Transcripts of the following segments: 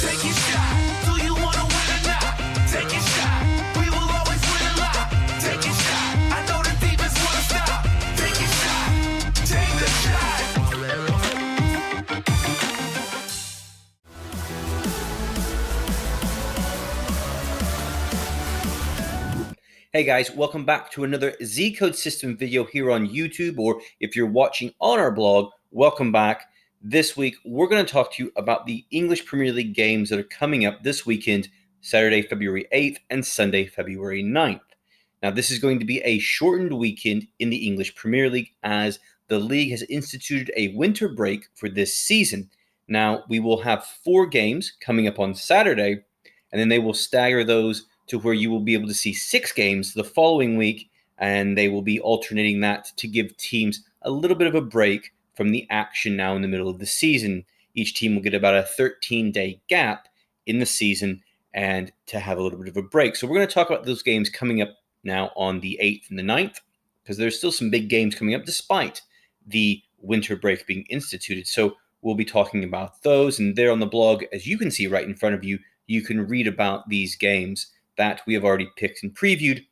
Take your shot. Do you want to win or not? Take your shot. We will always win a lot. Take your shot. I know the demons want to stop. Take your shot. Take the shot. Hey guys, welcome back to another Zcode system video here on YouTube, or if you're watching on our blog, welcome back. This week, we're going to talk to you about the English Premier League games that are coming up this weekend, Saturday, February 8th and Sunday, February 9th. Now, this is going to be a shortened weekend in the English Premier League as the league has instituted a winter break for this season. Now, we will have 4 games coming up on Saturday, and then they will stagger those to where you will be able to see 6 games the following week, and they will be alternating that to give teams a little bit of a break from the action now in the middle of the season. Each team will get about a 13-day gap in the season and to have a little bit of a break. So we're going to talk about those games coming up now on the 8th and the 9th, because there's still some big games coming up despite the winter break being instituted. So we'll be talking about those, and there on the blog, as you can see right in front of you, you can read about these games that we have already picked and previewed.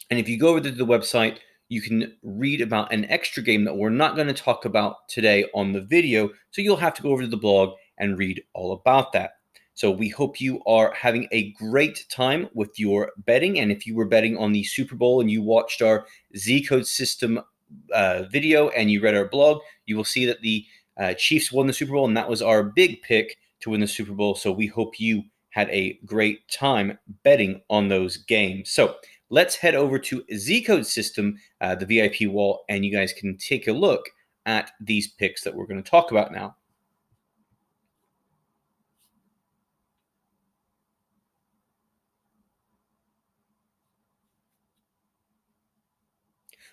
And if you go over to the website, you can read about an extra game that we're not going to talk about today on the video. So you'll have to go over to the blog and read all about that. So we hope you are having a great time with your betting. And if you were betting on the Super Bowl and you watched our Zcode system video and you read our blog, you will see that the Chiefs won the Super Bowl, and that was our big pick to win the Super Bowl. So we hope you had a great time betting on those games. So let's head over to Zcode system, the VIP wall, and you guys can take a look at these picks that we're going to talk about now.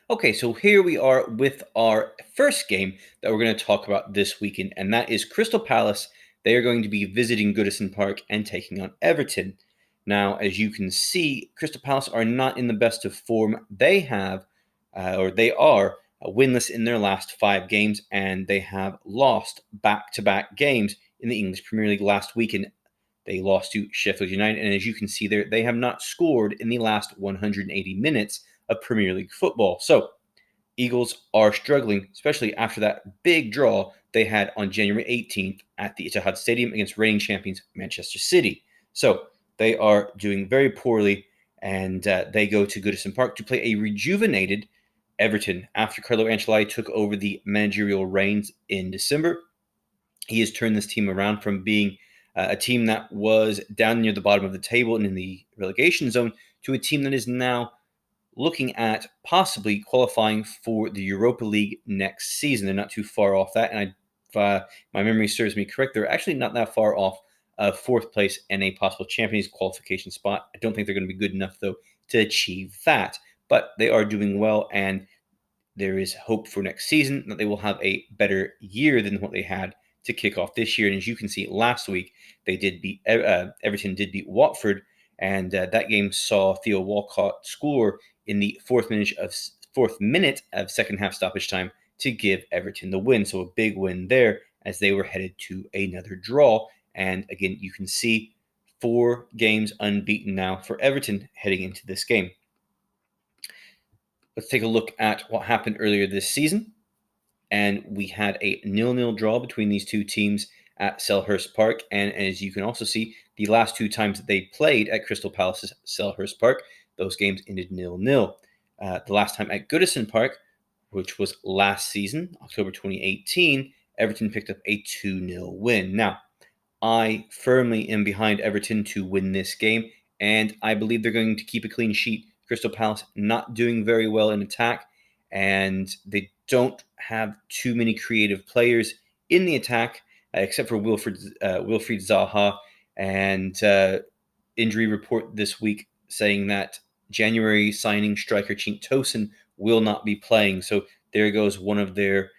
Okay, so here we are with our first game that we're going to talk about this weekend, and that is Crystal Palace. They are going to be visiting Goodison Park and taking on Everton. Now, as you can see, Crystal Palace are not in the best of form. They are winless in their last 5 games, and they have lost back-to-back games in the English Premier League. Last weekend, they lost to Sheffield United, and as you can see there, they have not scored in the last 180 minutes of Premier League football. So Eagles are struggling, especially after that big draw they had on January 18th at the Etihad Stadium against reigning champions Manchester City. So they are doing very poorly, and they go to Goodison Park to play a rejuvenated Everton after Carlo Ancelotti took over the managerial reins in December. He has turned this team around from being a team that was down near the bottom of the table and in the relegation zone to a team that is now looking at possibly qualifying for the Europa League next season. They're not too far off that, and if my memory serves me correct, they're actually not that far off 4th place and a possible Champions qualification spot. I don't think they're going to be good enough, though, to achieve that, but they are doing well, and there is hope for next season that they will have a better year than what they had to kick off this year. And as you can see, last week they did beat Everton did beat Watford, and that game saw Theo Walcott score in the 4th minute of second half stoppage time to give Everton the win. So a big win there as they were headed to another draw. And again, you can see 4 games unbeaten now for Everton heading into this game. Let's take a look at what happened earlier this season. And we had a 0-0 draw between these two teams at Selhurst Park. And as you can also see, the last 2 times that they played at Crystal Palace's Selhurst Park, those games ended 0-0. The last time at Goodison Park, which was last season, October 2018, Everton picked up a 2-0 win. Now, I firmly am behind Everton to win this game, and I believe they're going to keep a clean sheet. Crystal Palace not doing very well in attack, and they don't have too many creative players in the attack, except for Wilfried Zaha. And injury report this week saying that January signing striker Cenk Tosun will not be playing. So there goes one of their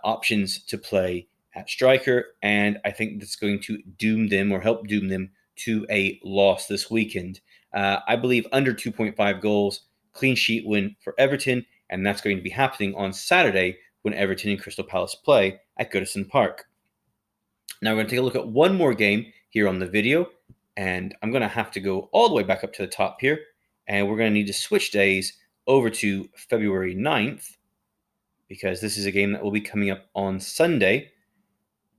options to play at striker, and I think that's going to doom them or help doom them to a loss this weekend. I believe under 2.5 goals, clean sheet win for Everton, and that's going to be happening on Saturday when Everton and Crystal Palace play at Goodison Park. Now we're going to take a look at one more game here on the video. And I'm going to have to go all the way back up to the top here. And we're going to need to switch days over to February 9th, because this is a game that will be coming up on Sunday.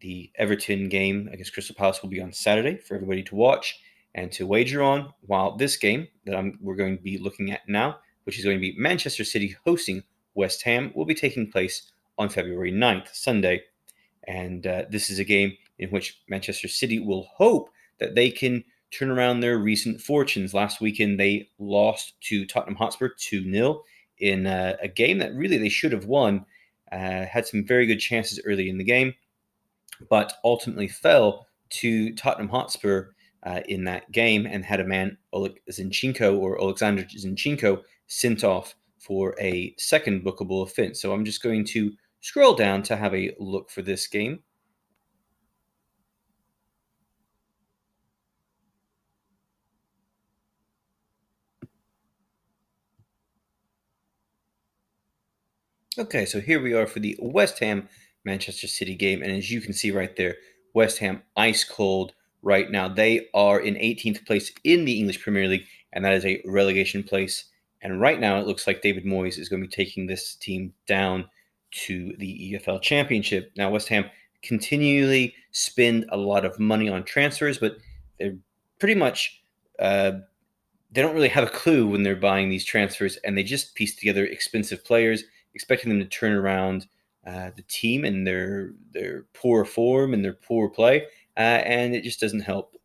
The Everton game against Crystal Palace will be on Saturday for everybody to watch and to wager on, while this game that we're going to be looking at now, which is going to be Manchester City hosting West Ham, will be taking place on February 9th, Sunday. And this is a game in which Manchester City will hope that they can turn around their recent fortunes. Last weekend, they lost to Tottenham Hotspur 2-0 in a game that really they should have won. Had some very good chances early in the game, but ultimately fell to Tottenham Hotspur in that game and had a man, Alexander Zinchenko, sent off for a second bookable offense. So I'm just going to scroll down to have a look for this game. Okay, so here we are for the West Ham Manchester City game. And as you can see right there, West Ham ice cold right now. They are in 18th place in the English Premier League, and that is a relegation place. And right now it looks like David Moyes is going to be taking this team down to the EFL Championship. Now, West Ham continually spend a lot of money on transfers, but they're pretty much they don't really have a clue when they're buying these transfers, and they just piece together expensive players, expecting them to turn around the team and their poor form and their poor play, and it just doesn't help.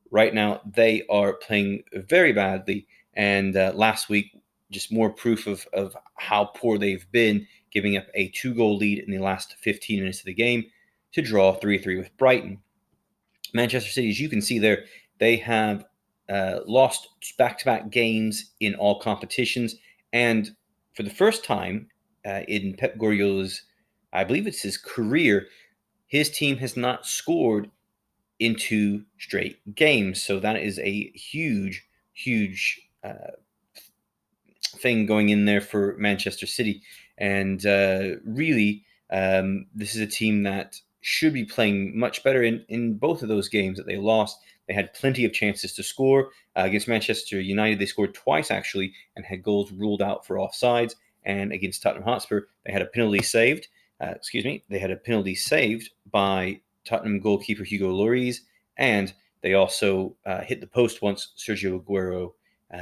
Right now, they are playing very badly, and last week, just more proof of how poor they've been, giving up a 2-goal lead in the last 15 minutes of the game to draw 3-3 with Brighton. Manchester City, as you can see there, they have lost back-to-back games in all competitions, and for the first time in Pep Guardiola's, I believe it's his career, his team has not scored in 2 straight games. So that is a huge thing going in there for Manchester City. And really, this is a team that should be playing much better in both of those games that they lost. They had plenty of chances to score. Against Manchester United, they scored twice, actually, and had goals ruled out for offsides. And against Tottenham Hotspur, they had a penalty saved. They had a penalty saved by Tottenham goalkeeper Hugo Lloris, and they also hit the post once. Sergio Aguero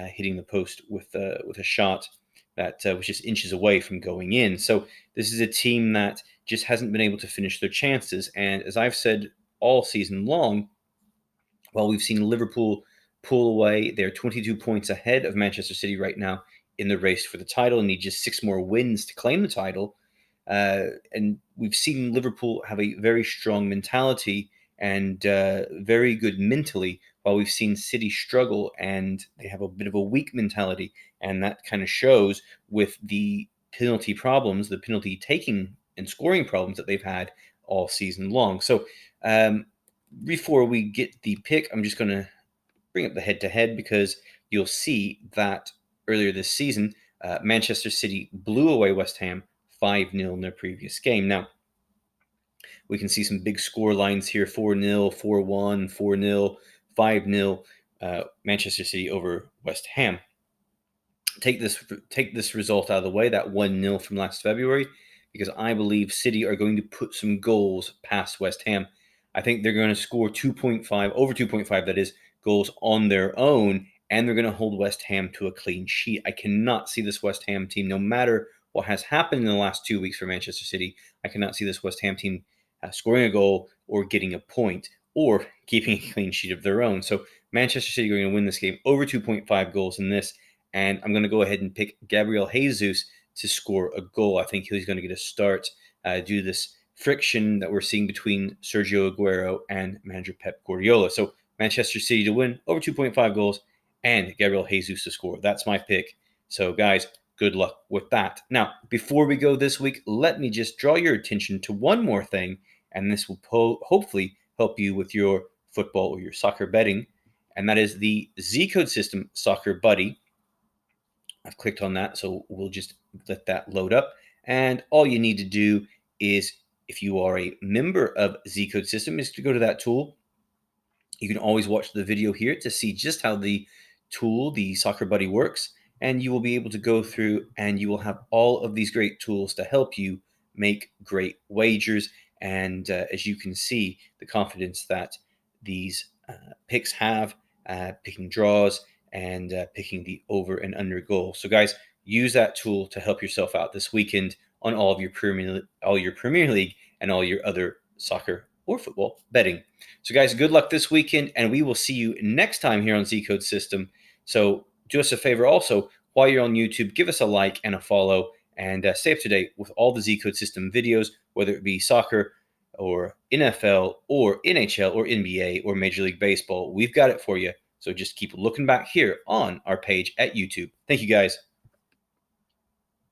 hitting the post with a shot that was just inches away from going in. So this is a team that just hasn't been able to finish their chances. And as I've said all season long, while we've seen Liverpool pull away, they're 22 points ahead of Manchester City right now in the race for the title and need just 6 more wins to claim the title. And we've seen Liverpool have a very strong mentality and very good mentally, while we've seen City struggle and they have a bit of a weak mentality. And that kind of shows with the penalty problems, the penalty taking and scoring problems that they've had all season long. So before we get the pick, I'm just going to bring up the head-to-head, because you'll see that earlier this season, Manchester City blew away West Ham 5-0 in their previous game. Now, we can see some big score lines here: 4-0, 4-1, 4-0, 5-0, Manchester City over West Ham. Take this result out of the way, that 1-0 from last February, because I believe City are going to put some goals past West Ham. I think they're going to score 2.5, over 2.5, that is, goals on their own, and they're going to hold West Ham to a clean sheet. I cannot see this West Ham team, no matter what has happened in the last 2 weeks for Manchester City, I cannot see this West Ham team scoring a goal or getting a point or keeping a clean sheet of their own. So Manchester City are going to win this game over 2.5 goals in this, and I'm going to go ahead and pick Gabriel Jesus to score a goal. I think he's going to get a start due to this friction that we're seeing between Sergio Aguero and manager Pep Guardiola. So Manchester City to win over 2.5 goals and Gabriel Jesus to score. That's my pick. So guys, good luck with that. Now, before we go this week, let me just draw your attention to one more thing, and this will hopefully help you with your football or your soccer betting, and that is the Zcode system Soccer Buddy. I've clicked on that, so we'll just let that load up. And all you need to do is, if you are a member of Zcode system, is to go to that tool You can always watch the video here to see just how the tool, the Soccer Buddy, works, and you will be able to go through and you will have all of these great tools to help you make great wagers. And as you can see, the confidence that these picks have, picking draws and picking the over and under goal. So guys, use that tool to help yourself out this weekend on all of your Premier League and all your other soccer or football betting. So guys, good luck this weekend, and we will see you next time here on Zcode System. So do us a favor also, while you're on YouTube, give us a like and a follow, and stay up to date with all the Zcode System videos, whether it be soccer or NFL or NHL or NBA or Major League Baseball. We've got it for you. So just keep looking back here on our page at YouTube. Thank you guys.